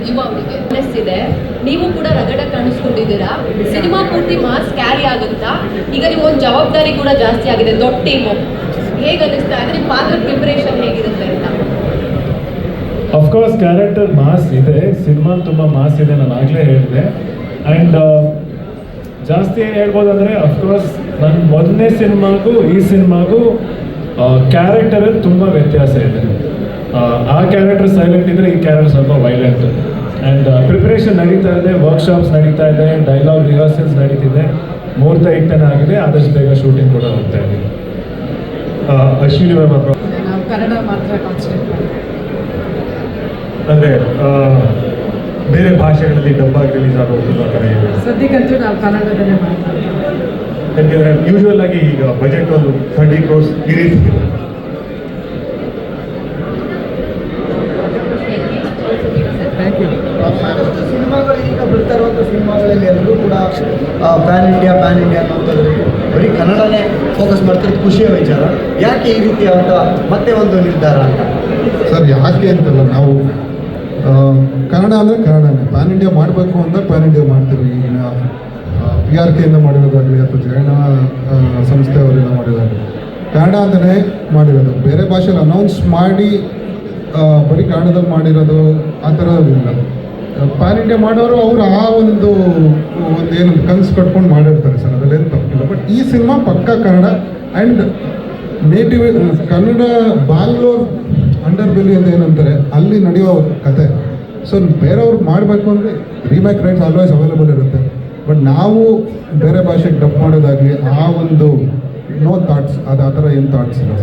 ಯುವ ಅವರಿಗೆ ಪ್ಲಸ್ ಇದೆ. ನೀವು ಕೂಡ ರಗಡ ಕಾಣಿಸ್ಕೊಂಡಿದ್ದೀರಾ. ಸಿನಿಮಾ ಪೂರ್ತಿ ಮಾಸ್ ಕ್ಯಾರಿ ಆಗುತ್ತಾ? ಈಗ ನೀವು ಒಂದು ಜವಾಬ್ದಾರಿ ಕೂಡ ಜಾಸ್ತಿ ಆಗಿದೆ, ದೊಡ್ಡ ಟೀಮು. ಹೇಗೆ ಅನಿಸ್ತಾ ಇದೆ ನಿಮ್ಮ ಪಾತ್ರ ಪ್ರಿಪರೇಷನ್ ಹೇಗಿರುತ್ತೆ ಅಂತ? ಅಫ್ಕೋರ್ಸ್ ಕ್ಯಾರೆಕ್ಟರ್ ಮಾಸ್ ಇದೆ, ಸಿನಿಮಾ ತುಂಬ ಮಾಸ್ ಇದೆ, ನಾನು ಆಗಲೇ ಹೇಳಿದೆ. ಆ್ಯಂಡ್ ಜಾಸ್ತಿ ಹೇಳ್ಬೋದಂದರೆ ಅಫ್ಕೋರ್ಸ್ ನನ್ನ ಮೊದಲನೇ ಸಿನಿಮಾಗೂ ಈ ಸಿನಿಮಾಗೂ ಕ್ಯಾರೆಕ್ಟರಲ್ಲಿ ತುಂಬ ವ್ಯತ್ಯಾಸ ಇದೆ. ಆ ಕ್ಯಾರೆಕ್ಟರ್ ಸೈಲೆಂಟ್ ಇದ್ದರೆ ಈ ಕ್ಯಾರೆಕ್ಟರ್ ಸ್ವಲ್ಪ ವೈಲೆಂಟ್. ಆ್ಯಂಡ್ ಪ್ರಿಪ್ರೇಷನ್ ನಡೀತಾ ಇದೆ, ವರ್ಕ್ಶಾಪ್ಸ್ ನಡೀತಾ ಇದೆ, ಡೈಲಾಗ್ ರಿಹರ್ಸಲ್ಸ್ ನಡೀತಿದೆ, ಮುಹೂರ್ತ ಇಟ್ಟನೇ ಆಗಿದೆ, ಆದಷ್ಟು ಬೇಗ ಶೂಟಿಂಗ್ ಕೂಡ ಹೋಗ್ತಾ ಇದೆ. ಅಶ್ವಿನಿ ಮ್ಯಾಮ್ ಹತ್ರ ನಾವು ಕನ್ನಡ ಮಾತ್ರ ಕಾನ್ಸಂಟ್ರೇಟ್ ಅಂದರೆ ಬೇರೆ ಭಾಷೆಗಳಲ್ಲಿ ಡಬ್ಬಾಗಿ ರಿಲೀಸ್ ಆಗೋದು ಆ ಥರ ಇದೆ. ಸದ್ಯಕ್ಕಂತೂ ನಾವು ಕನ್ನಡದಲ್ಲೇ ಮಾಡ್ತೀವಿ. ಯಾಕೆಂದರೆ ಯೂಶ್ವಲ್ ಆಗಿ ಈಗ ಬಜೆಟ್ ಒಂದು 30 crores ಈ ರೀತಿ ಇದೆ. Thank you. ಸಿನಿಮಾಗಳು ಈಗ ಬರ್ತಾ ಇರುವಂಥ ಸಿನಿಮಾಗಳಲ್ಲಿ ಎಲ್ಲರೂ ಕೂಡ ಪ್ಯಾನ್ ಇಂಡಿಯಾ ಅನ್ನೋಂಥದ್ದು ಬರೀ ಕನ್ನಡನೇ ಫೋಕಸ್ ಮಾಡ್ತಿರೋದು ಖುಷಿಯ ವಿಚಾರ. ಯಾಕೆ ಈ ರೀತಿ ಅಂತ ಮತ್ತೆ ಒಂದು ನಿರ್ಧಾರ ಅಂತ? ಸರ್, ಯಾಕೆ ಅಂತಲ್ಲ, ನಾವು ಕನ್ನಡ ಅಂದರೆ ಕನ್ನಡನೇ, ಪ್ಯಾನ್ ಇಂಡಿಯಾ ಮಾಡಬೇಕು ಅಂದರೆ ಪ್ಯಾನ್ ಇಂಡಿಯಾ ಮಾಡ್ತೀವಿ. ಈಗ PRK ಇಂದ ಮಾಡಿರೋದಾಗಲಿ ಅಥವಾ ಜೈನ ಸಂಸ್ಥೆಯವರಿಂದ ಮಾಡಿರೋದಾಗಲಿ ಕನ್ನಡ ಅಂತಲೇ ಮಾಡಿರೋದು. ಬೇರೆ ಭಾಷೆಯಲ್ಲಿ ಅನೌನ್ಸ್ ಮಾಡಿ ಬರೀ ಕನ್ನಡದಲ್ಲಿ ಮಾಡಿರೋದು ಆ ಥರ ಇಲ್ಲ. ಪ್ಯಾನ್ ಇಂಡಿಯಾ ಮಾಡೋರು ಅವರು ಆ ಒಂದೇನು ಕನಸು ಕಟ್ಕೊಂಡು ಮಾಡಿರ್ತಾರೆ ಸರ್, ಅದರಲ್ಲೇನು ತಪ್ಪಿಲ್ಲ. ಬಟ್ ಈ ಸಿನಿಮಾ ಪಕ್ಕ Kannada and native Kannada. Bangalore under ಬೆಲಿ ಅಂತ ಏನಂತಾರೆ, ಅಲ್ಲಿ ನಡೆಯೋ ಕತೆ. ಸೊ ಬೇರೆಯವ್ರಿಗೆ ಮಾಡಬೇಕು ಅಂದರೆ ರೀಮೇಕ್ ರೈಟ್ಸ್ ಆಲ್ವೇಸ್ ಅವೈಲೇಬಲ್ ಇರುತ್ತೆ. ಬಟ್ ನಾವು ಬೇರೆ ಭಾಷೆಗೆ ಡಬ್ ಮಾಡೋದಾಗಲಿ ಆ ಒಂದು ನೋ ಥಾಟ್ಸ್, ಅದು ಆ ಥರ ಏನು ಥಾಟ್ಸ್ ಇಲ್ಲ.